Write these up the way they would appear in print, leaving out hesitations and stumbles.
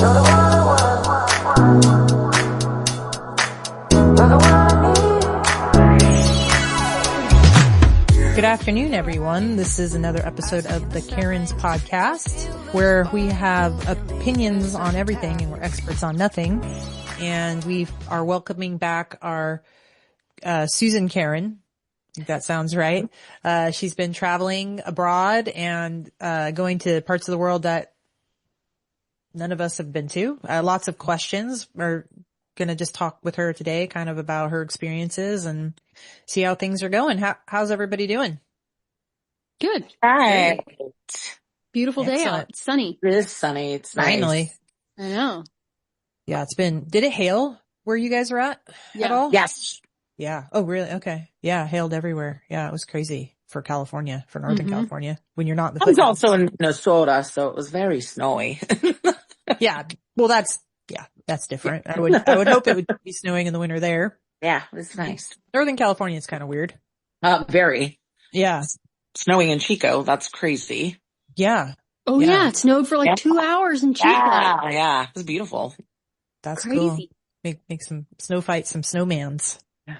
Good afternoon, everyone. This is another episode of the Karen's podcast, where we have opinions on everything and we're experts on nothing. And we are welcoming back our Susan Karen. I think that sounds right. She's been traveling abroad and going to parts of the world that none of us have been to. Lots of questions. We're going to just talk with her today kind of about her experiences and see how things are going. How's everybody doing? Good. Right. Beautiful day Excellent. out. It's sunny. It is sunny. It's nice. Finally. I know. Yeah, did it hail where you guys were at all? Yes. Yeah. Oh, really? Okay. Yeah, hailed everywhere. Yeah, it was crazy for California, for Northern California, when you're not in the I was foothills. also in Minnesota, so it was very snowy. Yeah. Well, that's different. I would hope it would be snowing in the winter there. Yeah, it was nice. Northern California is kind of weird. Very. Yeah. Snowing in Chico, that's crazy. Yeah. Oh yeah, it snowed for like 2 hours in Chico. Yeah. It was beautiful. That's Crazy. cool. Make some snow fights, some snowmans. Yeah.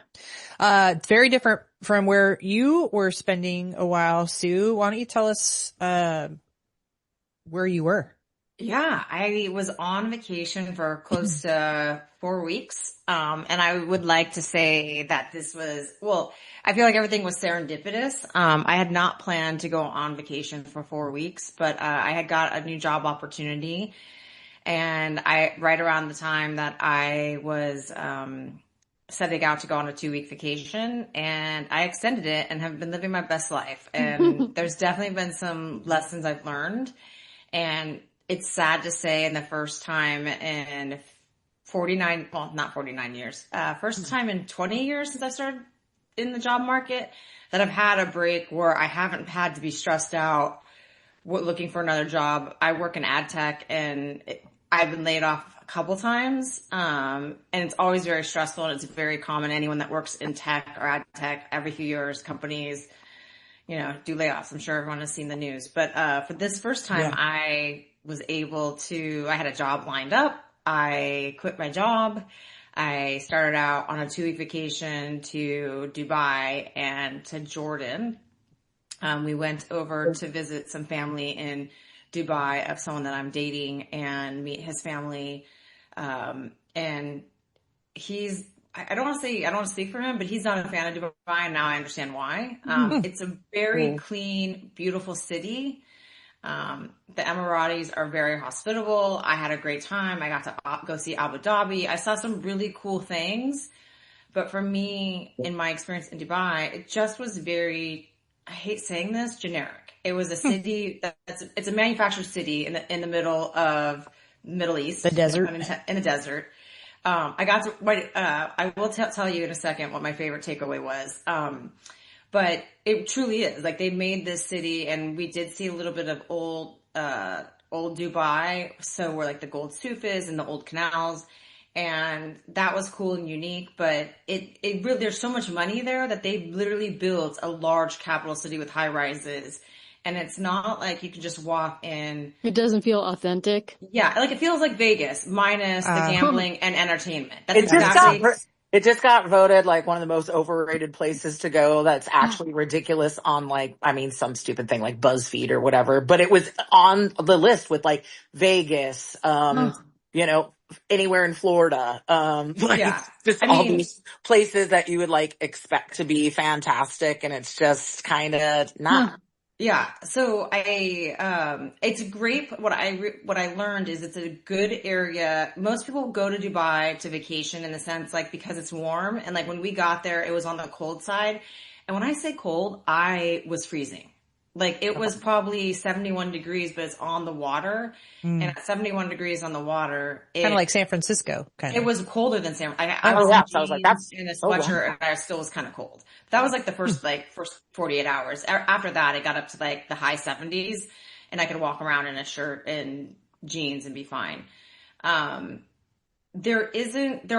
It's very different from where you were spending a while, Sue. Why don't you tell us, where you were? Yeah, I was on vacation for close to 4 weeks. And I would like to say that I feel like everything was serendipitous. I had not planned to go on vacation for 4 weeks, but I had got a new job opportunity. And right around the time that I was setting out to go on a 2-week vacation, and I extended it and have been living my best life. And there's definitely been some lessons I've learned. And it's sad to say in the first time in 49, well, not 49 years, first time in 20 years since I started in the job market that I've had a break where I haven't had to be stressed out looking for another job. I work in ad tech and I've been laid off a couple times. And it's always very stressful, and it's very common. Anyone that works in tech or ad tech, every few years, companies, do layoffs. I'm sure everyone has seen the news, but, for this first time, I had a job lined up. I quit my job. I started out on a 2-week vacation to Dubai and to Jordan. We went over to visit some family in Dubai of someone that I'm dating and meet his family. And I don't want to speak for him, but he's not a fan of Dubai, and now I understand why. It's a very clean, beautiful city. The Emiratis are very hospitable. I had a great time. I got to go see Abu Dhabi. I saw some really cool things. But for me, in my experience in Dubai, it just was very, I hate saying this, generic. It was a city it's a manufactured city in the middle of Middle East. The desert. In the desert. I will tell you in a second what my favorite takeaway was. But it truly is. Like, they made this city, and we did see a little bit of old Dubai. So where like the gold souf is and the old canals. And that was cool and unique, but it really, there's so much money there that they literally built a large capital city with high rises. And it's not like you can just walk in. It doesn't feel authentic. Yeah. Like, it feels like Vegas minus the gambling and entertainment. It just got voted like one of the most overrated places to go. That's actually ridiculous on some stupid thing like BuzzFeed or whatever, but it was on the list with like Vegas, anywhere in Florida. All these places that you would like expect to be fantastic. And it's just kind of not. Yeah. So it's great. What I learned is it's a good area. Most people go to Dubai to vacation in the sense like because it's warm. And like when we got there, it was on the cold side. And when I say cold, I was freezing. Like it was probably 71 degrees, but it's on the water. And at 71 degrees on the water, kind of like San Francisco. It was colder than San Francisco. I was in a sweatshirt and I still was kind of cold. That was like the first 48 hours. After that, it got up to like the high 70s and I could walk around in a shirt and jeans and be fine. There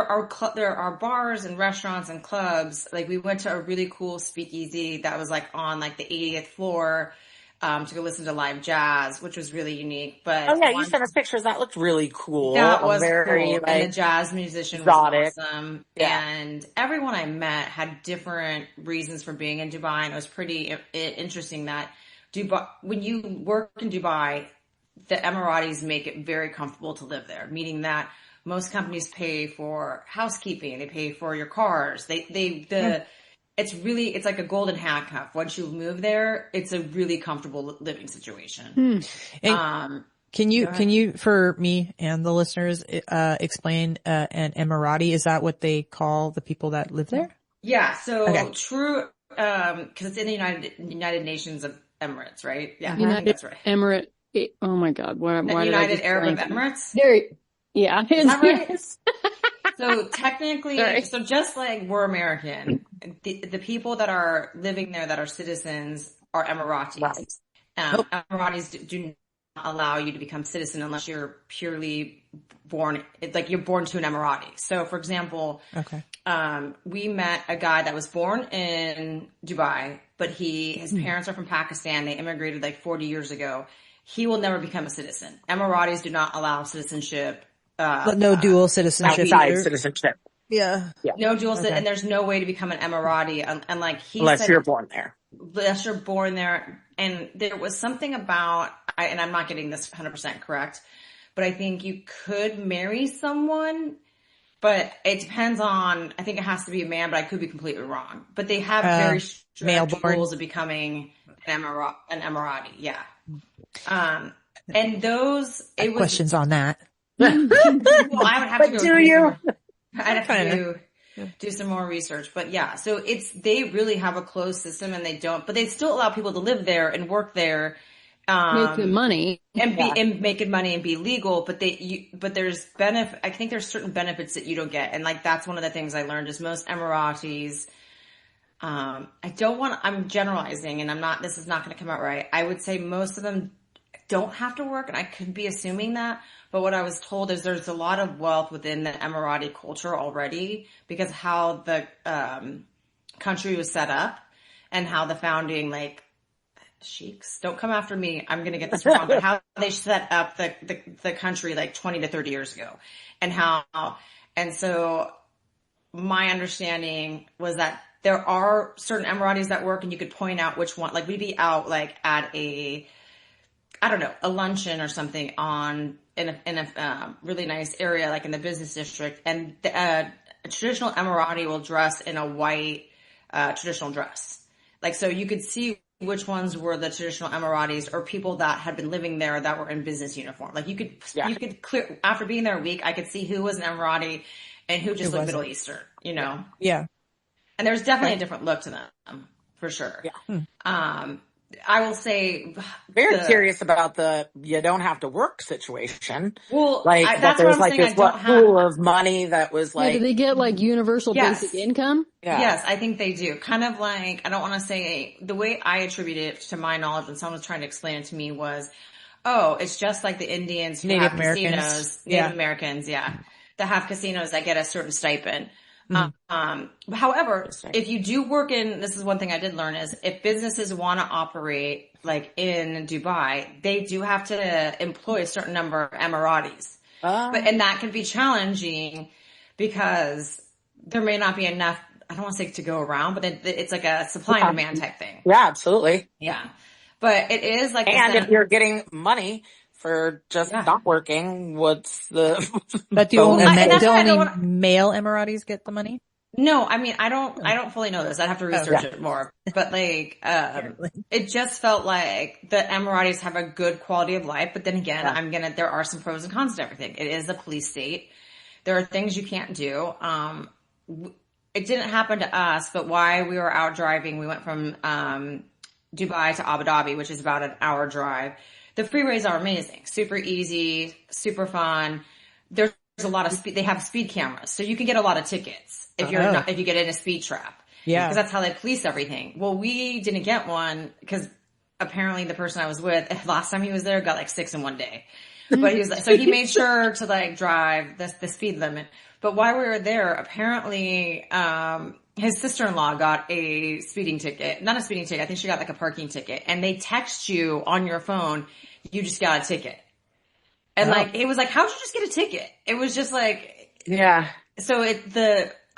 are bars and restaurants and clubs. Like we went to a really cool speakeasy that was like on like the 80th floor. to go listen to live jazz, which was really unique. But oh yeah, you sent us pictures. That looked really cool. that was very, cool. Like, and the jazz musician exotic. was awesome. Yeah. And everyone I met had different reasons for being in Dubai. And it was pretty interesting that Dubai, when you work in Dubai, the Emiratis make it very comfortable to live there, meaning that most companies pay for housekeeping. They pay for your cars. It's like a golden handcuff. Once you move there, it's a really comfortable living situation. Can you, for me and the listeners, explain, an Emirati? Is that what they call the people that live there? Yeah. So Okay. true. Cause it's in the United Nations of Emirates, right? Yeah. United That's right. Emirate. Oh my God. Why The did I United just Arab blank? Emirates. Yeah. Is that right? Yes. So technically, Sorry. so just like we're American, the people that are living there that are citizens are Emiratis. Emiratis do not allow you to become citizen unless you're purely born, like you're born to an Emirati. So for example, Okay. we met a guy that was born in Dubai, but his parents are from Pakistan. They immigrated like 40 years ago. He will never become a citizen. Emiratis do not allow citizenship. But no dual citizenship outside either. citizenship. Yeah. No dual Okay. citizen, and there's no way to become an Emirati, and like he Unless said, you're born there. unless you're born there. And there was something about, and I'm not getting this 100% correct, but I think you could marry someone, but it depends on, I think it has to be a man, but I could be completely wrong. But they have very strict male-born. rules of becoming an Emirati. Yeah. And those, it was, Questions on that. well, I would have But to go do you? I'd have to do some more research, but yeah, so they really have a closed system, and but they still allow people to live there and work there, Make good money. and make good money and be legal, but there's I think there's certain benefits that you don't get. And like, that's one of the things I learned is most Emiratis, I'm generalizing, and this is not going to come out right. I would say most of them don't have to work, and I could be assuming that. But what I was told is there's a lot of wealth within the Emirati culture already because how the country was set up and how the founding, like, sheiks, don't come after me, I'm going to get this wrong, but how they set up the country like 20 to 30 years ago. And so my understanding was that there are certain Emiratis that work, and you could point out which one, like we'd be out like at a luncheon or something in a really nice area, like in the business district. And a traditional Emirati will dress in a white, traditional dress. Like, so you could see which ones were the traditional Emiratis or people that had been living there that were in business uniform. Like you could clear, after being there a week, I could see who was an Emirati and who just looked Middle Eastern, you know? Yeah. And there's definitely a different look to them, for sure. Yeah. I will say, Very curious about the you don't have to work situation. Well, like that's there's what I'm like saying. this pool of money that was like. Do they get like universal basic income? Yeah. Yes, I think they do. Kind of like, I don't want to say, the way I attribute it to my knowledge when someone was trying to explain it to me was, oh, it's just like the Indians who Native have Americans. casinos, Native Americans, that have casinos that get a certain stipend. However, if you do work this is one thing I did learn is if businesses want to operate like in Dubai, they do have to employ a certain number of Emiratis. And that can be challenging because there may not be enough, I don't want to say to go around, but it's like a supply and demand type thing. Yeah, absolutely. Yeah. But it is like, and if you're getting money for just not working, what's the? But do only male Emiratis get the money? No, I mean, I don't fully know this. I'd have to research it more. But like, it just felt like the Emiratis have a good quality of life. But then again, there are some pros and cons to everything. It is a police state. There are things you can't do. It didn't happen to us, but while we were out driving, we went from, Dubai to Abu Dhabi, which is about an hour drive. The freeways are amazing. Super easy, super fun. There's a lot of speed. They have speed cameras. So you can get a lot of tickets if you get in a speed trap. Yeah. Because that's how they police everything. Well, we didn't get one because apparently the person I was with, last time he was there, got like 6 in one day. But he was like, so he made sure to like drive the speed limit. But while we were there, apparently, his sister-in-law got a speeding ticket. Not a speeding ticket. I think she got like a parking ticket. And they text you on your phone, you just got a ticket. And like, it was like, how'd you just get a ticket? It was just like, Yeah. so I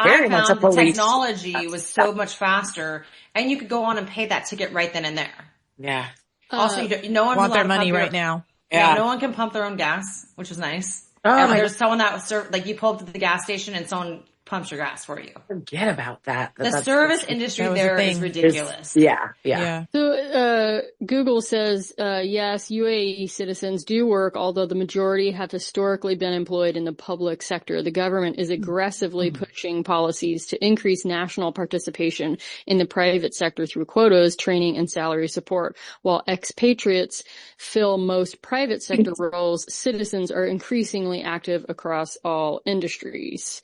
Very much found a the police technology was so much faster, and you could go on and pay that ticket right then and there. Yeah. Also, no one want their money right now. Yeah, no one can pump their own gas, which is nice. Oh, There's someone that was like you pull up to the gas station and someone pumps your gas for you. Forget about that. The service industry there is ridiculous. Yeah. So, Google says, yes, UAE citizens do work, although the majority have historically been employed in the public sector. The government is aggressively pushing policies to increase national participation in the private sector through quotas, training, and salary support. While expatriates fill most private sector roles, citizens are increasingly active across all industries.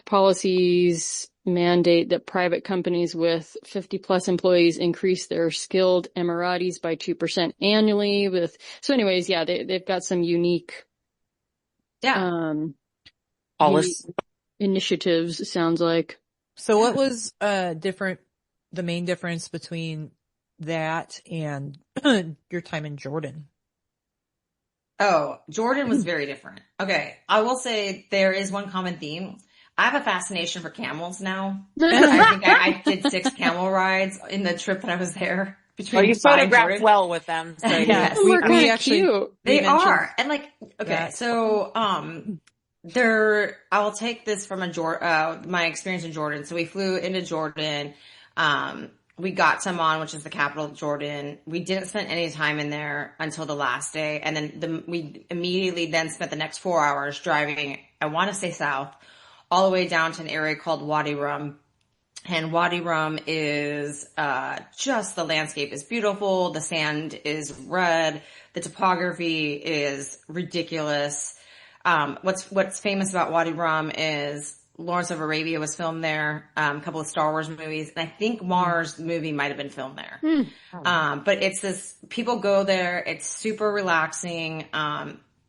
Policies mandate that private companies with 50 plus employees increase their skilled Emiratis by 2% annually so anyways, yeah, they've got some unique, Policy initiatives, it sounds like. So what was, the main difference between that and your time in Jordan? Oh, Jordan was very different. Okay. I will say there is one common theme. I have a fascination for camels now. I think I did 6 camel rides in the trip that I was there. You photographed well with them. So yes. We're kind of cute. They are. And like, okay. So, I will take this from my experience in Jordan. So we flew into Jordan. We got to Amman, which is the capital of Jordan. We didn't spend any time in there until the last day. And then we immediately then spent the next 4 hours driving, I want to say south, all the way down to an area called Wadi Rum. And Wadi Rum is, just the landscape is beautiful. The sand is red. The topography is ridiculous. What's famous about Wadi Rum is Lawrence of Arabia was filmed there, a couple of Star Wars movies, and I think Mars movie might have been filmed there. But it's people go there, it's super relaxing.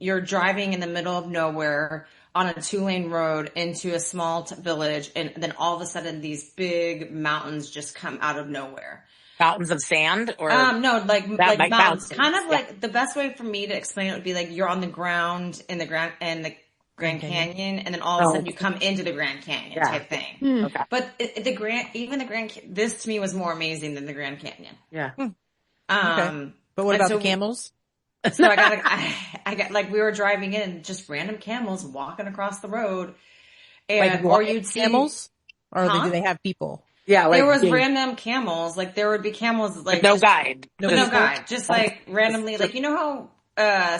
You're driving in the middle of nowhere on a 2-lane road into a small village, and then all of a sudden these big mountains just come out of nowhere. Mountains of sand, or no, like mountains. Kind of like the best way for me to explain it would be like you're on the ground in the Grand Canyon, and then all of a sudden you come into the Grand Canyon type thing. Okay. But this to me was more amazing than the Grand Canyon. Yeah. Okay. But what about the camels? So I got like, we were driving in, just random camels walking across the road. And, or you'd see camels? Or do they have people? Yeah, like there was random camels. Like there would be camels like no guide. No guide. Just like randomly, like, you know how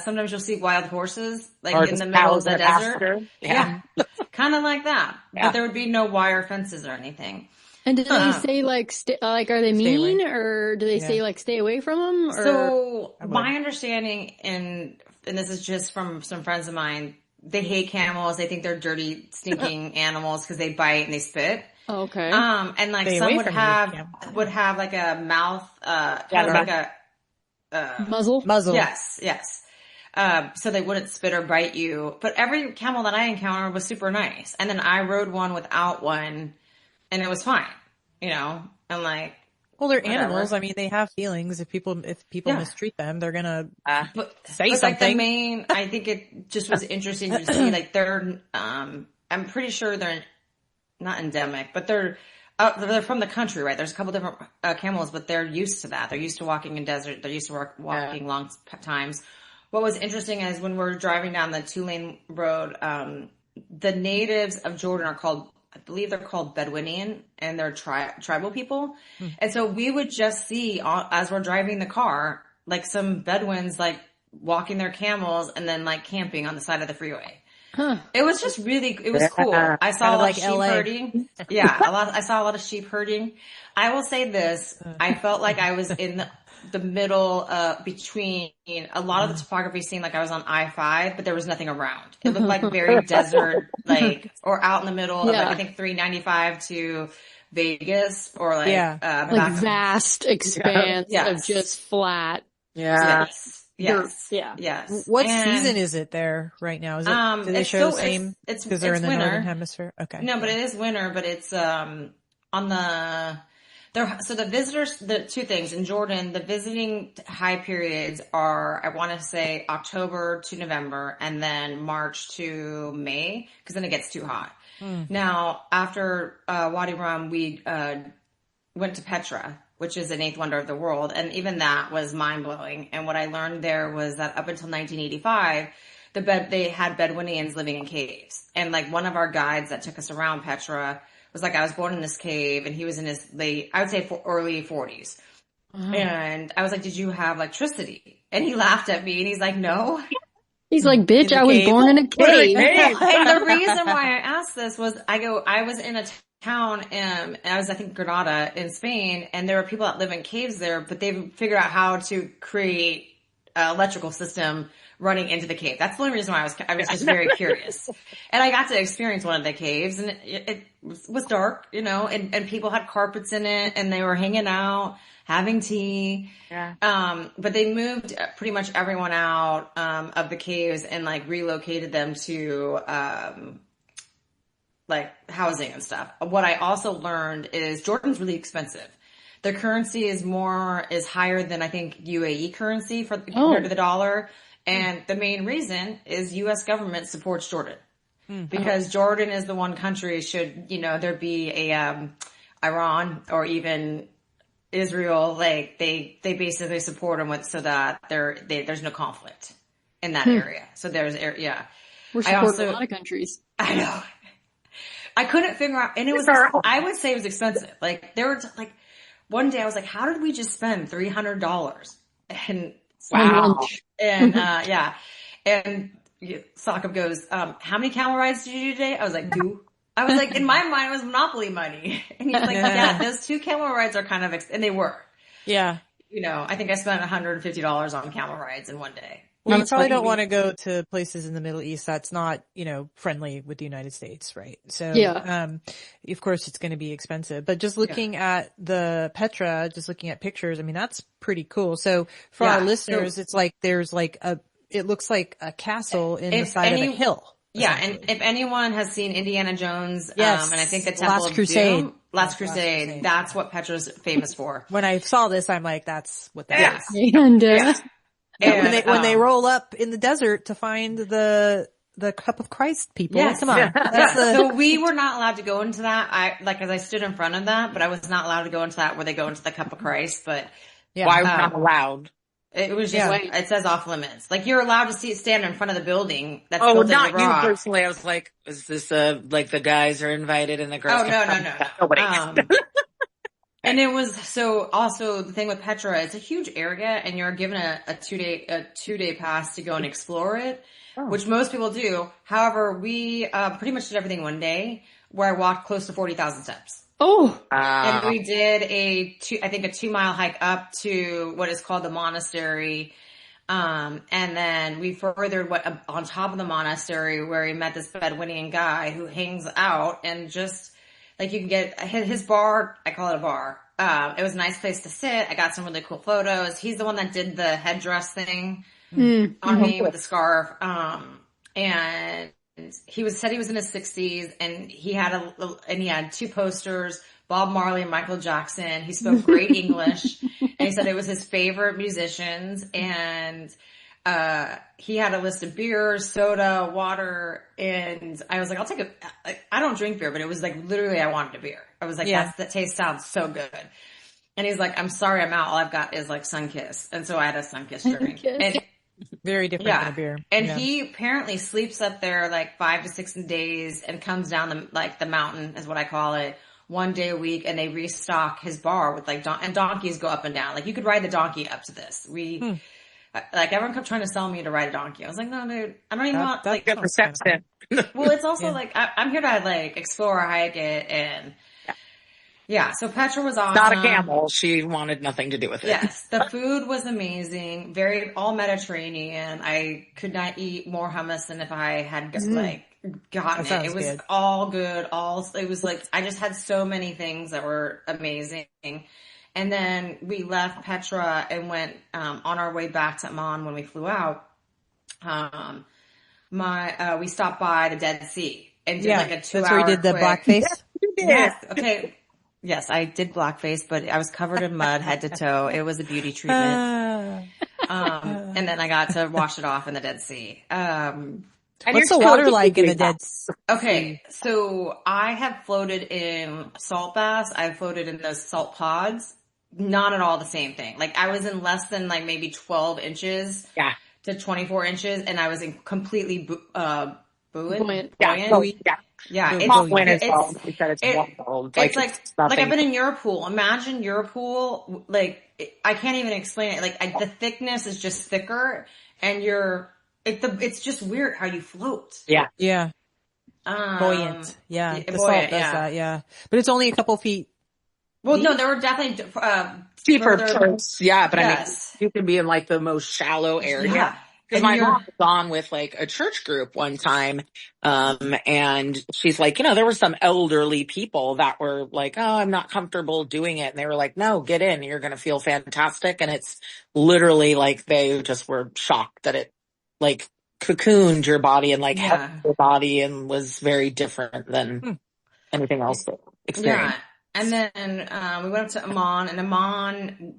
sometimes you'll see wild horses like in the middle of the desert? Yeah. Kind of like that. Yeah. But there would be no wire fences or anything. And do they say like, are they mean, or do they say like stay away from them? Or? So my understanding, and this is just from some friends of mine, they hate camels. They think they're dirty, stinking animals because they bite and they spit. Oh, okay. And like some would have like a mouth, kind of like a muzzle. Yes. So they wouldn't spit or bite you. But every camel that I encountered was super nice. And then I rode one without one, and it was fine, and like, well, they're animals. I mean, they have feelings. If people mistreat them, they're gonna say something. Like I think it just was interesting to see, like, they're, I'm pretty sure they're not endemic, but they're from the country, right? There's a couple different camels, but they're used to that. They're used to walking in desert. They're used to walking long times. What was interesting is when we're driving down the 2-lane road, the natives of Jordan I believe they're called Bedouinian, and they're tribal people. And so we would just see, as we're driving the car, like some Bedouins like walking their camels and then like camping on the side of the freeway. It was just it was cool. I saw a lot of sheep herding. Yeah, I saw a lot of sheep herding. I will say this, I felt like I was in the middle between a lot of the topography seemed like I was on I-5, but there was nothing around. It looked like very desert, like, or out in the middle of like, I think 395 to Vegas, or like, like vast expanse of just flat. Yeah. Yes. Yeah. Yes. What And, season is it there right now? Is it, do they show the same? It's Because they're in the winter. northern hemisphere? Okay. No, but it is winter, but it's, on so the visitors, the two things in Jordan, the visiting high periods are, I want to say October to November and then March to May, because then it gets too hot. Now, after, Wadi Rum, we, went to Petra, which is an eighth wonder of the world. And even that was mind blowing. And what I learned there was that up until 1985, they had Bedouinians living in caves. And like one of our guides that took us around Petra was like, I was born in this cave, and he was in his I would say early 40s. And I was like, did you have electricity? And he laughed at me and he's like, no. He's like, bitch, I was born in a cave. And the reason why I asked this was I was in a town, I was, I think, Granada in Spain, and there were people that live in caves there, but they've figured out how to create an electrical system running into the cave. That's the only reason why I was just very curious. And I got to experience one of the caves, and it was dark, and people had carpets in it, and they were hanging out, having tea. Yeah. But they moved pretty much everyone out, of the caves and relocated them to, housing and stuff. What I also learned is Jordan's really expensive. Their currency is higher than I think UAE currency compared to the dollar. And the main reason is U.S. government supports Jordan because Jordan is the one country should, there be a, Iran or even Israel, they basically support them so that there's no conflict in that area. So We're supporting a lot of countries. I know. I couldn't figure out, and I would say it was expensive. There were one day I was like, how did we just spend $300? And Wow. And, and Sakab goes, how many camel rides did you do today? I was like, 2. I was like, in my mind, it was Monopoly money. And he's like, yeah, those 2 camel rides are kind of, and they were. Yeah. I think I spent $150 on camel rides in one day. Well, you probably don't want to go to places in the Middle East that's not, friendly with the United States, right? So, of course it's going to be expensive, but just looking at the Petra, just looking at pictures, I mean, that's pretty cool. So for our listeners, it's like, there's it looks like a castle in the side of a hill. Yeah. And if anyone has seen Indiana Jones, and I think the Temple of Crusade. Doom, Last Crusade, that's what Petra's famous for. When I saw this, I'm like, that's what that is. And, And when they roll up in the desert to find the cup of Christ people, come on. So we were not allowed to go into that. As I stood in front of that, but I was not allowed to go into that where they go into the cup of Christ. But why not allowed? It was just it says off limits. You're allowed to stand in front of the building that's built not you personally. I was like, is this the guys are invited and the girls? Oh no. Nobody. And it was, so also the thing with Petra, it's a huge area and you're given a 2-day pass to go and explore it, which most people do. However, we, pretty much did everything one day where I walked close to 40,000 steps. Oh, and we did a 2-mile hike up to what is called the monastery. And then we furthered on top of the monastery where we met this Bedouinian guy who hangs out and just, you can get his bar. I call it a bar. It was a nice place to sit. I got some really cool photos. He's the one that did the headdress thing on me with the scarf. And he said he was in his 60s and he had 2 posters, Bob Marley and Michael Jackson. He spoke great English and he said it was his favorite musicians. And he had a list of beers, soda, water, and I was like, I'll take I don't drink beer, but it was literally I wanted a beer. I was like, that taste sounds so good. And he's like, I'm sorry, I'm out. All I've got is Sunkiss. And so I had a Sunkiss drink. And very different than a beer. And he apparently sleeps up there 5 to 6 days and comes down the mountain is what I call it, 1 day a week, and they restock his bar with and donkeys go up and down. You could ride the donkey up to this. Everyone kept trying to sell me to ride a donkey. I was like, no, dude, I don't even want good perception. Well, it's also I'm here to explore, hike it, and so Petra was awesome. Not a camel. She wanted nothing to do with it. Yes, the food was amazing. All Mediterranean. I could not eat more hummus than if I had gotten it. It was all good. It was I just had so many things that were amazing. And then we left Petra and went, on our way back to Amman when we flew out. We stopped by the Dead Sea and did like a 2-hour that's where we did the quick. blackface. Yes. Okay. Yes, I did blackface, but I was covered in mud head to toe. It was a beauty treatment. And then I got to wash it off in the Dead Sea. What's the water like in the Dead Sea? Okay, so I have floated in salt baths. I've floated in those salt pods. Not at all the same thing. Like I was in less than like maybe 12 inches to 24 inches, and I was in completely buoyant. Yeah, it's like I've been in your pool. Imagine your pool. Like I can't even explain it. Like the thickness is just thicker, and it's just weird how you float. Yeah. Buoyant. Yeah. The salt does that. Yeah. But it's only a couple feet. Well, no, there were definitely deeper parts. Yeah, but I mean, you can be in like the most shallow area. Yeah. Because my mom was on with like a church group one time, and she's like, there were some elderly people that were like, oh, I'm not comfortable doing it. And they were like, no, get in. You're going to feel fantastic. And it's literally like they just were shocked that it like cocooned your body and like helped your body and was very different than anything else they experienced. Yeah. And then we went up to Amman, and Amman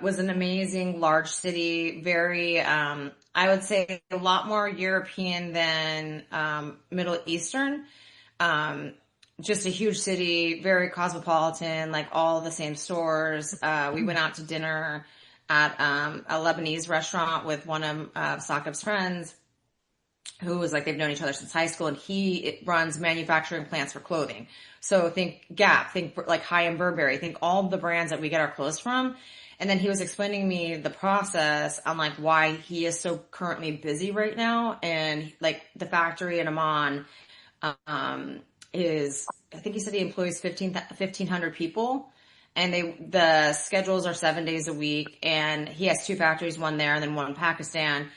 was an amazing large city, very I would say a lot more European than Middle Eastern. Just a huge city, very cosmopolitan, like all the same stores. We went out to dinner at a Lebanese restaurant with one of Saqib's friends, who was like, they've known each other since high school, and he runs manufacturing plants for clothing. So think Gap, think like High & Burberry, think all the brands that we get our clothes from. And then he was explaining me the process on like why he is so currently busy right now. And like the factory in Amman, is, I think he said he employs 1,500 people, and the schedules are 7 days a week, and he has 2 factories, one there and then one in Pakistan.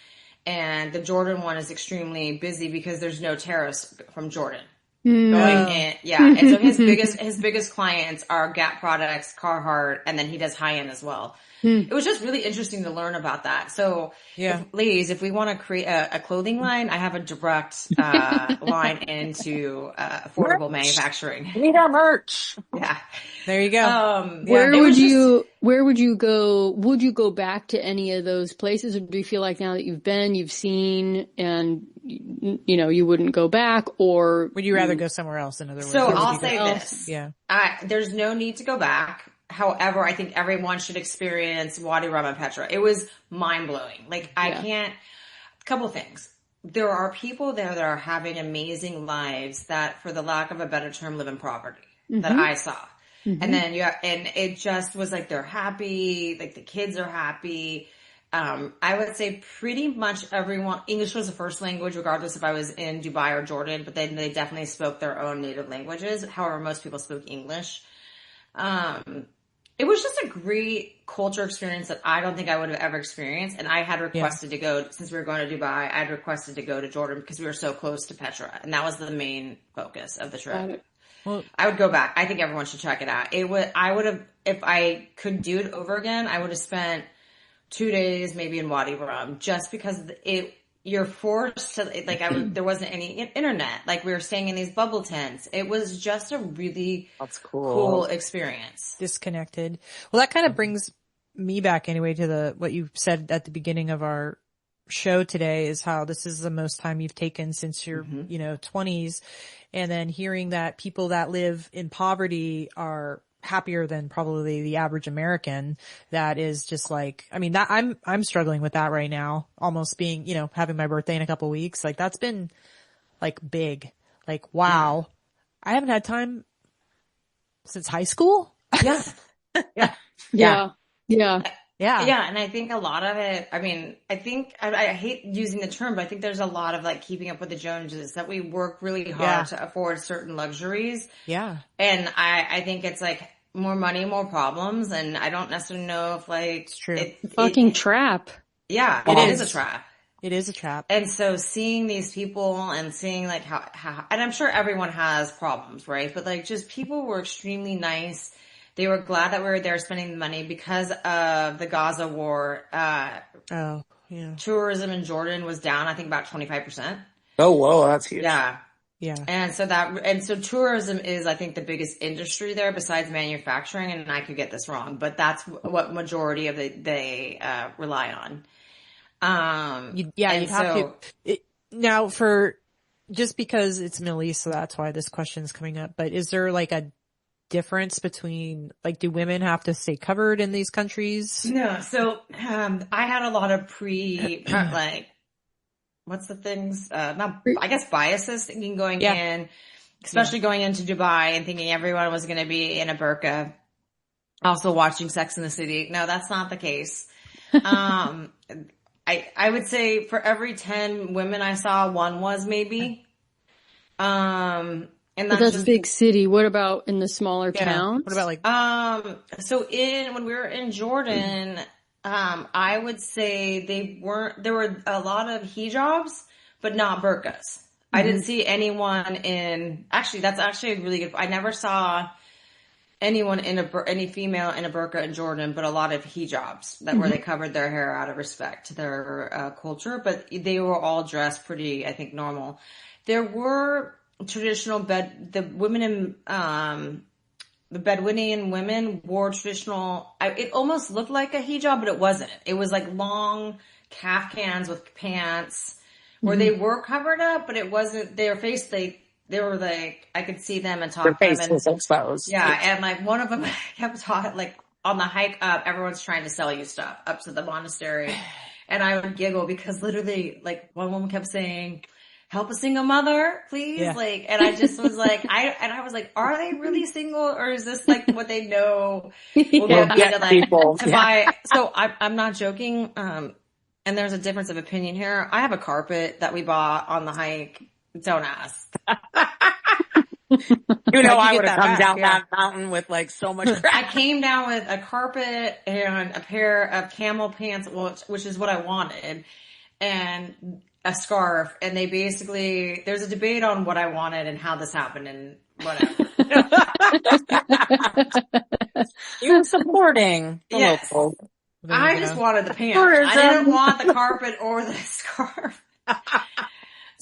And the Jordan one is extremely busy because there's no tariffs from Jordan. Going in, and so his biggest clients are Gap products, Carhartt, and then he does high end as well. It was just really interesting to learn about that. So, ladies, if we want to create a clothing line, I have a direct line into affordable manufacturing. We need our merch. Yeah, there you go. Where would you go? Would you go back to any of those places, or do you feel like now that you've seen, and you wouldn't go back, or would you rather go somewhere else? In other words, so I'll say this: there's no need to go back. However, I think everyone should experience Wadi Rum and Petra. It was mind blowing. Like a couple things. There are people there that are having amazing lives that, for the lack of a better term, live in poverty that I saw. And then and it just was like, they're happy. Like the kids are happy. I would say pretty much everyone, English was the first language, regardless if I was in Dubai or Jordan, but then they definitely spoke their own native languages. However, most people spoke English. It was just a great culture experience that I don't think I would have ever experienced. And I had requested to go, since we were going to Dubai, I had requested to go to Jordan because we were so close to Petra. And that was the main focus of the trip. Well, I would go back. I think everyone should check it out. I would have, if I could do it over again, I would have spent 2 days maybe in Wadi Rum, just because you're forced to, like, there wasn't any internet. Like, we were staying in these bubble tents. It was just a really cool experience. Disconnected. Well, that kind of brings me back anyway to what you said at the beginning of our show today, is how this is the most time you've taken since your, 20s. And then hearing that people that live in poverty are happier than probably the average American. That is just like, I mean, that I'm struggling with that right now, almost being, having my birthday in a couple weeks. Like, that's been like big, like, wow. I haven't had time since high school. Yeah. Yeah. And I think a lot of it, I mean, I hate using the term, but I think there's a lot of like keeping up with the Joneses, that we work really hard to afford certain luxuries. Yeah. And I think it's like more money, more problems. And I don't necessarily know if like, it's true. Fucking trap. Yeah. It is a trap. It is a trap. And so seeing these people and seeing like how, and I'm sure everyone has problems, right? But like, just people were extremely nice. They were glad that we were there spending the money because of the Gaza war. Oh, yeah. Tourism in Jordan was down, I think, about 25%. Oh, whoa, that's huge. Yeah. Yeah. And so tourism is, I think, the biggest industry there besides manufacturing. And I could get this wrong, but that's what majority of they rely on. You'd have to. Now, just because it's Middle East, so that's why this question is coming up. But is there like a difference between, like, do women have to stay covered in these countries? No. So I had a lot of like, what's the things? I guess biases thinking going in, especially going into Dubai and thinking everyone was going to be in a burqa. Also watching Sex in the City. No, that's not the case. I would say for every 10 women I saw, one was maybe. And that's a big city. What about in the smaller towns? What about like? So when we were in Jordan, I would say there were a lot of hijabs, but not burqas. I didn't see anyone that's actually a really good, I never saw anyone any female in a burqa in Jordan, but a lot of hijabs where they covered their hair out of respect to their culture, but they were all dressed pretty, I think, normal. There were traditional the women in, the Bedouinian women wore traditional, it almost looked like a hijab, but it wasn't. It was like long caftans with pants where they were covered up, but it wasn't their face. They were like, I could see them and talk to them. Their face was exposed. Yeah. And like one of them kept talking, like on the hike up, everyone's trying to sell you stuff up to the monastery. And I would giggle because literally like one woman kept saying, help a single mother, please. Yeah. Like, and I just was like, I was like, are they really single or is this like what they know will get me to like, people to buy? So I'm not joking. And there's a difference of opinion here. I have a carpet that we bought on the hike. Don't ask. I would have come down that mountain with like so much crap. I came down with a carpet and a pair of camel pants, which is what I wanted, and a scarf. And there's a debate on what I wanted and how this happened and whatever. You're supporting the local. I just wanted the pants. I didn't want the carpet or the scarf.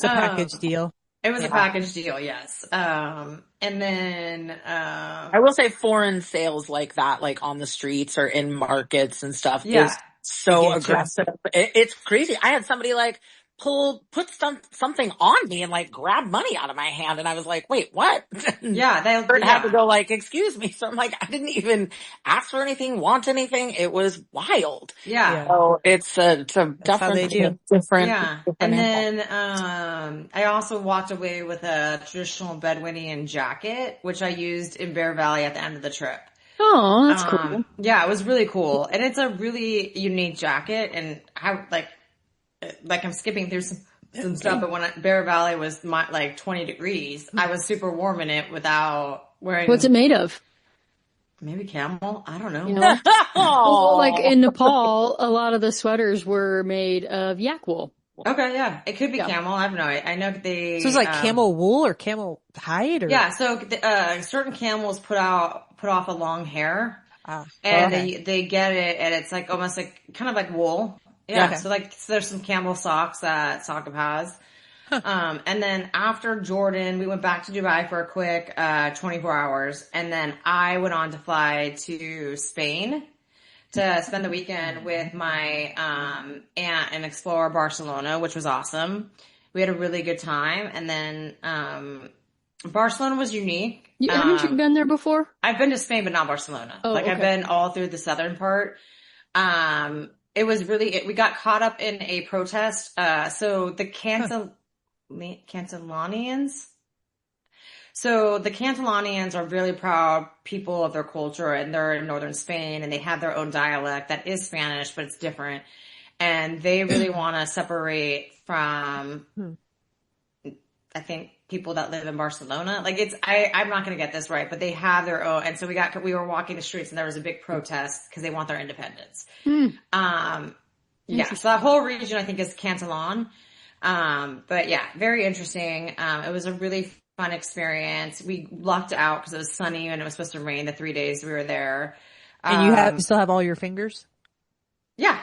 It's a package deal. It was a package deal, yes. And then, I will say foreign sales like that, like on the streets or in markets and stuff is so aggressive. It's crazy. I had somebody like put something on me and like grab money out of my hand. And I was like, wait, what? Yeah. They had to go like, excuse me. So I'm like, I didn't even ask for anything, want anything. It was wild. Yeah. So it's definitely different. Yeah. And then, I also walked away with a traditional Bedouinian jacket, which I used in Bear Valley at the end of the trip. Oh, that's cool. Yeah, it was really cool. And it's a really unique jacket and how like I'm skipping through some stuff, but when Bear Valley was like 20 degrees, I was super warm in it without wearing. What's it made of? Maybe camel. I don't know. Well, like in Nepal, a lot of the sweaters were made of yak wool. Okay, yeah, it could be camel. I have no idea. I know they. So it's like camel wool or camel hide, or so certain camels put off a long hair, and they get it, and it's like almost like kind of like wool. Yeah, so there's some camel socks that Saqib has. And then after Jordan, we went back to Dubai for a quick 24 hours. And then I went on to fly to Spain to spend the weekend with my aunt and explore Barcelona, which was awesome. We had a really good time. And then Barcelona was unique. Haven't you been there before? I've been to Spain, but not Barcelona. Oh, okay. I've been all through the southern part. It was we got caught up in a protest. So the Catalonians. So the Catalonians are really proud people of their culture, and they're in northern Spain, and they have their own dialect that is Spanish, but it's different. And they really want to separate from, I think, people that live in Barcelona. Like I'm not going to get this right, but they have their own. And so we were walking the streets and there was a big protest because they want their independence. Yeah. So that whole region I think is Catalan. But yeah, very interesting. It was a really fun experience. We lucked out because it was sunny and it was supposed to rain the 3 days we were there. And you still have all your fingers? Yeah.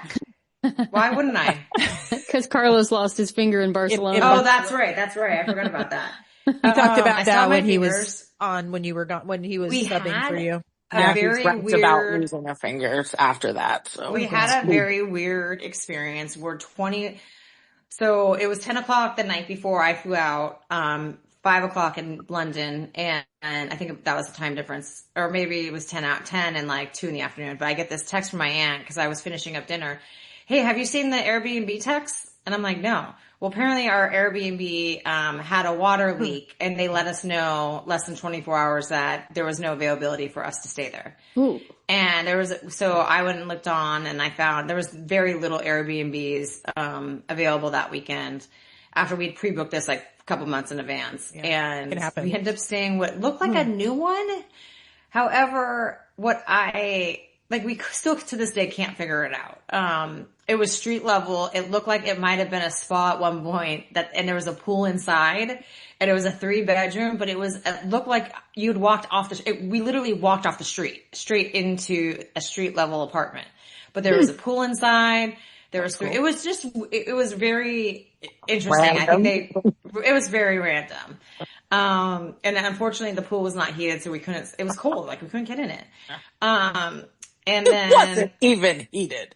Why wouldn't I? Because Carlos lost his finger in Barcelona. Oh, that's right. I forgot about that. You talked about that when he fingers. was on, when you were gone, when he was subbing for you. He's raps about losing her fingers after that. So we had a very weird experience. So it was 10 o'clock the night before I flew out, 5 o'clock in London, and I think that was the time difference, or maybe it was 10 and like 2 in the afternoon. But I get this text from my aunt because I was finishing up dinner. Hey, have you seen the Airbnb text? And I'm like, no. Well, apparently our Airbnb had a water leak, and they let us know less than 24 hours that there was no availability for us to stay there. Ooh. And so I went and looked on, and I found there was very little Airbnbs available that weekend after we'd pre-booked this like a couple months in advance. Yeah, and we ended up staying what looked like a new one. However, we still to this day can't figure it out. It was street level. It looked like it might have been a spa at one point and there was a pool inside, and it was a 3-bedroom, but it looked like you'd walked off we literally walked off the street, straight into a street level apartment. But there was a pool inside. There was, cool. It was very interesting. Random. I think it was very random. And unfortunately the pool was not heated, so it was cold, like we couldn't get in it. And then it wasn't even heated.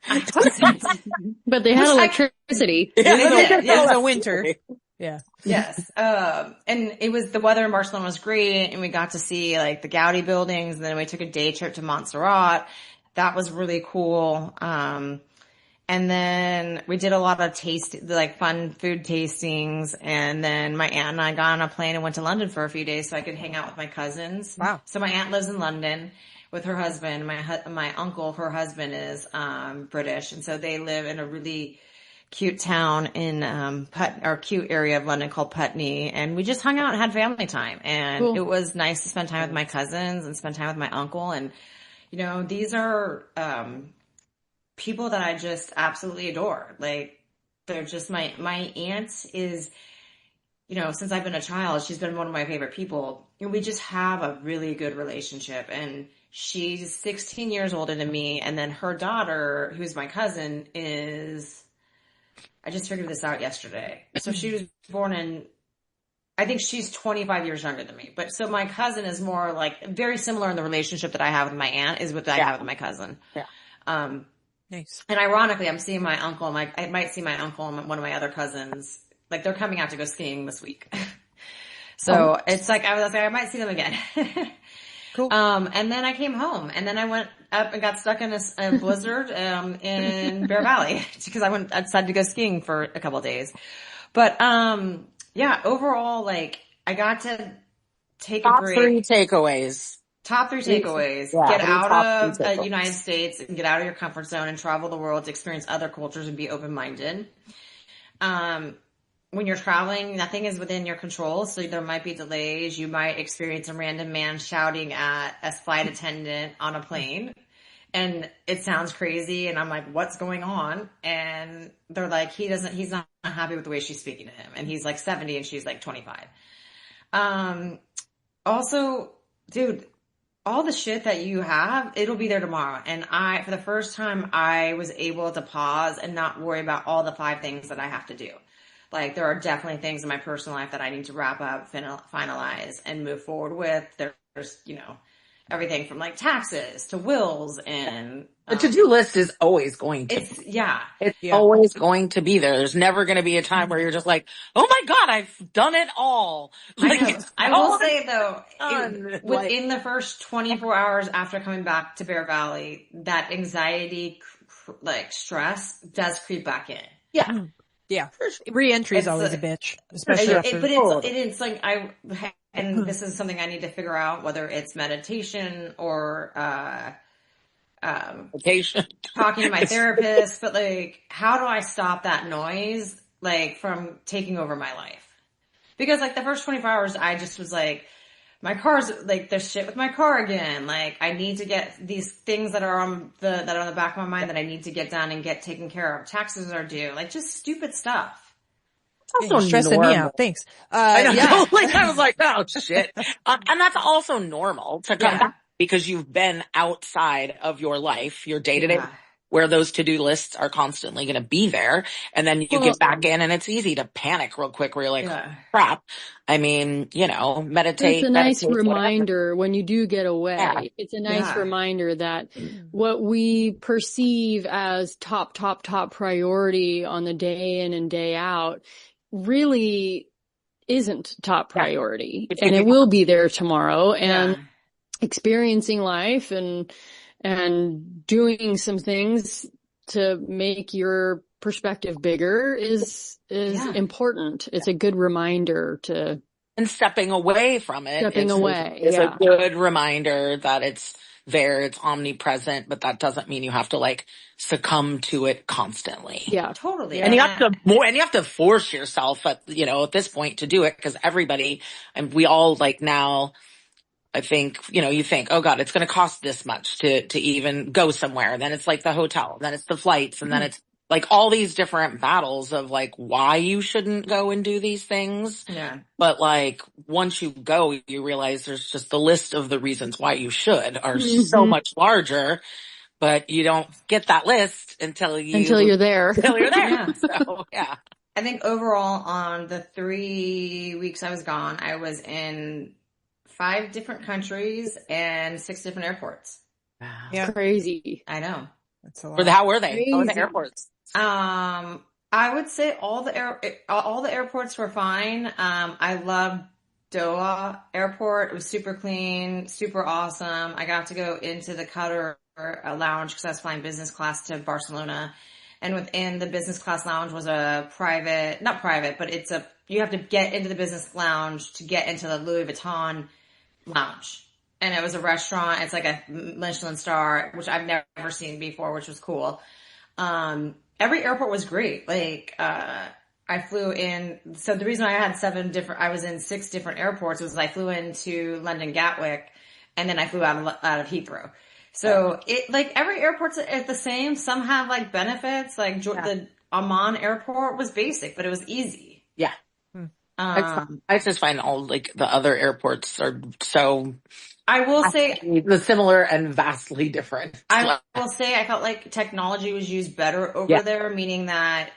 But they had electricity. It was a winter. Yeah. Yes. And the weather in Barcelona was great, and we got to see like the Gaudi buildings, and then we took a day trip to Montserrat. That was really cool. And then we did a lot of fun food tastings. And then my aunt and I got on a plane and went to London for a few days so I could hang out with my cousins. Wow. So my aunt lives in London with her husband. My uncle, her husband is, British. And so they live in a really cute town in, cute area of London called Putney. And we just hung out and had family time. And cool. It was nice to spend time with my cousins and spend time with my uncle. And, these are, people that I just absolutely adore. Like, they're just my aunt is, since I've been a child, she's been one of my favorite people. And we just have a really good relationship. And she's 16 years older than me. And then her daughter, who's my cousin, I just figured this out yesterday. So she was born I think she's 25 years younger than me. But so my cousin is more like very similar in the relationship that I have with my aunt is what I have with my cousin. Yeah. Nice. And ironically, I'm seeing my uncle. I might see my uncle and one of my other cousins. Like, they're coming out to go skiing this week. So it's like, I was like, I might see them again. Cool. And then I came home, and then I went up and got stuck in a blizzard, in Bear Valley because I decided to go skiing for a couple of days. But, yeah, overall, like, I got to take a break. Top three takeaways. Yeah, get out of the United States and get out of your comfort zone and travel the world to experience other cultures and be open-minded. When you're traveling, nothing is within your control, so there might be delays. You might experience a random man shouting at a flight attendant on a plane, and it sounds crazy, and I'm like, what's going on? And they're like, he's not happy with the way she's speaking to him, and he's like 70 and she's like 25. Also, dude, all the shit that you have, it'll be there tomorrow. And for the first time, I was able to pause and not worry about all the 5 things that I have to do. Like, there are definitely things in my personal life that I need to wrap up, finalize, and move forward with. There's, everything from like taxes to wills and the to-do list is always going to always going to be there. There's never going to be a time where you're just like, oh my God, I've done it all. Like, I will say though, within the first 24 hours after coming back to Bear Valley, that anxiety, stress does creep back in. Yeah. Yeah. Re-entry is always a bitch, especially after. But it's like and this is something I need to figure out, whether it's meditation or, talking to my therapist, but like, how do I stop that noise, from taking over my life? Because the first 24 hours, I just was like, my car's there's shit with my car again. Like, I need to get these things that are on the back of my mind that I need to get done and get taken care of. Taxes are due. Just stupid stuff. also You're stressing me normal. out. Thanks. I know. Yeah. Like, I was like, oh shit. And that's also normal to come back because you've been outside of your life, your day to day, where those to-do lists are constantly going to be there. And then you get back in and it's easy to panic real quick where you're like, crap. I mean, meditate. It's a nice reminder when you do get away. Yeah. It's a nice reminder that what we perceive as top priority on the day in and day out really isn't top priority. And it will be there tomorrow. And experiencing life and doing some things to make your perspective bigger is important. It's a good reminder to. And stepping away from it. Is a good reminder that it's there, it's omnipresent, but that doesn't mean you have to like succumb to it constantly. Yeah, totally. And you have to force yourself at this point to do it because everybody, and we all like now, I think, you think, oh God, it's going to cost this much to even go somewhere. And then it's like the hotel, then it's the flights, and then it's like all these different battles of like why you shouldn't go and do these things. Yeah. But like once you go, you realize there's just the list of the reasons why you should are so much larger, but you don't get that list until you're there. So, yeah. I think overall on the 3 weeks I was gone, I was in 5 different countries and 6 different airports. Yeah. Crazy. I know. That's a lot. How were they? How were the airports? I would say all the airports were fine. I loved Doha Airport. It was super clean, super awesome. I got to go into the Qatar lounge because I was flying business class to Barcelona. And within the business class lounge was a not private, but you have to get into the business lounge to get into the Louis Vuitton lounge. And it was a restaurant. It's like a Michelin star, which I've never seen before, which was cool. Every airport was great. Like, I flew in. So the reason I had I was in 6 different airports was I flew into London Gatwick and then I flew out of Heathrow. So every airport's the same. Some have like benefits. Like the Amman airport was basic, but it was easy. Yeah. I just find all like the other airports are so. I will say the similar and vastly different. I will say I felt like technology was used better over there, meaning that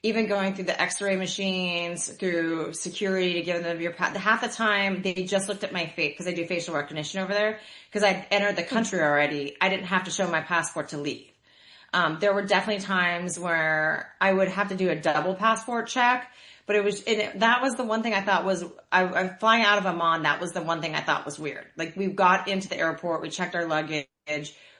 even going through the x-ray machines, through security to give them your half the time they just looked at my face because I do facial recognition over there because I'd entered the country already. I didn't have to show my passport to leave. There were definitely times where I would have to do a double passport check. But that was the one thing I thought was, I'm flying out of Amman. That was the one thing I thought was weird. Like we got into the airport, we checked our luggage,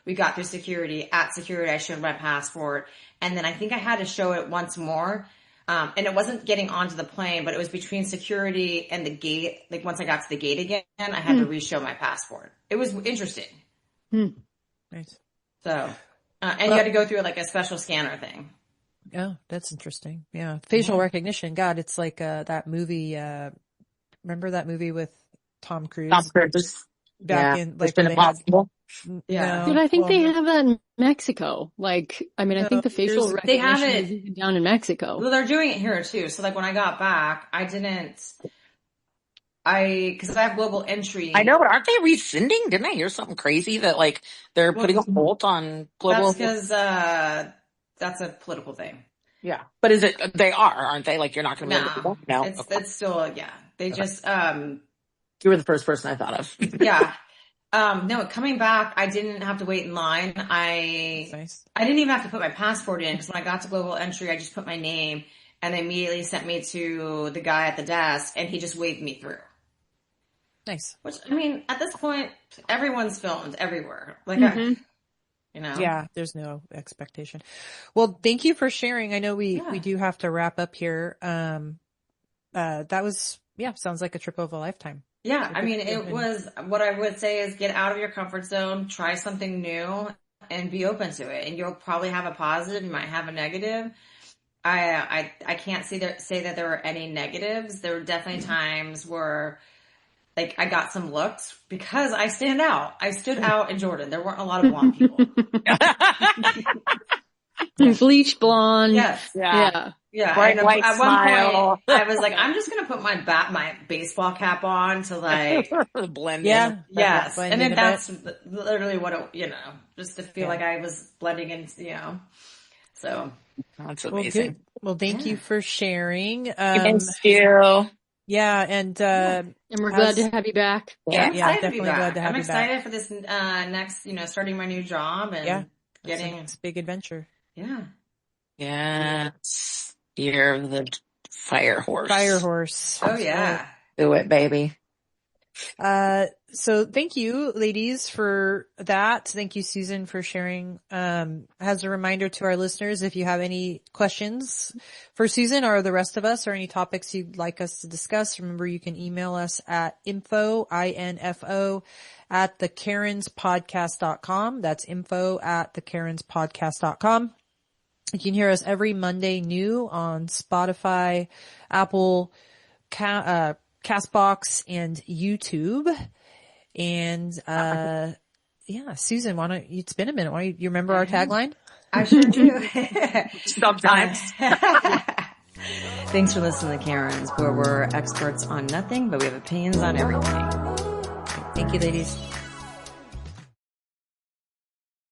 we got through security. At security, I showed my passport. And then I think I had to show it once more. And it wasn't getting onto the plane, but it was between security and the gate. Like once I got to the gate again, I had to re-show my passport. It was interesting. Nice. So, and you had to go through like a special scanner thing. Oh, that's interesting. Yeah. Facial recognition. God, it's like, that movie, remember that movie with Tom Cruise? Back in, like, Mission Impossible. Yeah. But I think they have that in Mexico. Like, I mean, I think the facial recognition they have it is even down in Mexico. Well, they're doing it here too. So like when I got back, because I have global entry. I know, but aren't they rescinding? Didn't I hear something crazy that like they're putting a hold on global? That's because, that's a political thing. Yeah. But they aren't they? Like you're not going to be able to no. It's still, they just, you were the first person I thought of. Yeah. No, coming back, I didn't have to wait in line. I didn't even have to put my passport in because when I got to global entry, I just put my name and they immediately sent me to the guy at the desk and he just waved me through. Nice. Which, I mean, at this point, everyone's filmed everywhere. Like, Yeah, there's no expectation. Well, thank you for sharing. I know we do have to wrap up here. That was, sounds like a trip of a lifetime. Yeah, I mean, it was, what I would say is get out of your comfort zone, try something new, and be open to it. And you'll probably have a positive, you might have a negative. I can't say that there were any negatives. There were definitely times where, like, I got some looks because I stand out. I stood out in Jordan. There weren't a lot of blonde people. Bleach blonde. Yes. Yeah. Yeah. Bright And white at one smile. point, I was like, I'm just going to put my baseball cap on to like, Blend Yeah. in. yes. Blend And in then a that's bit. literally what, just to feel Yeah. like I was blending in, so. That's Well, good. amazing. Well, thank you Yeah. for sharing. Thank you. Yeah. And, And we're glad to have you back. Yeah. I'm excited to be definitely glad back. to have I'm you back. excited for this, next, starting my new job and getting, It's a big adventure. yeah. Yes. You're the fire horse. Fire horse. Oh That's yeah. right. Do it, baby. So thank you ladies for that. Thank you, Susan, for sharing. As a reminder to our listeners, if you have any questions for Susan or the rest of us or any topics you'd like us to discuss, remember you can email us at info at thecarenspodcast.com. That's info at thecarenspodcast.com. You can hear us every Monday new on Spotify, Apple, Castbox, and YouTube. And, Susan, it's been a minute. You remember our tagline? I sure do. Sometimes. Thanks for listening to Karens, where we're experts on nothing, but we have opinions on everything. Thank you, ladies.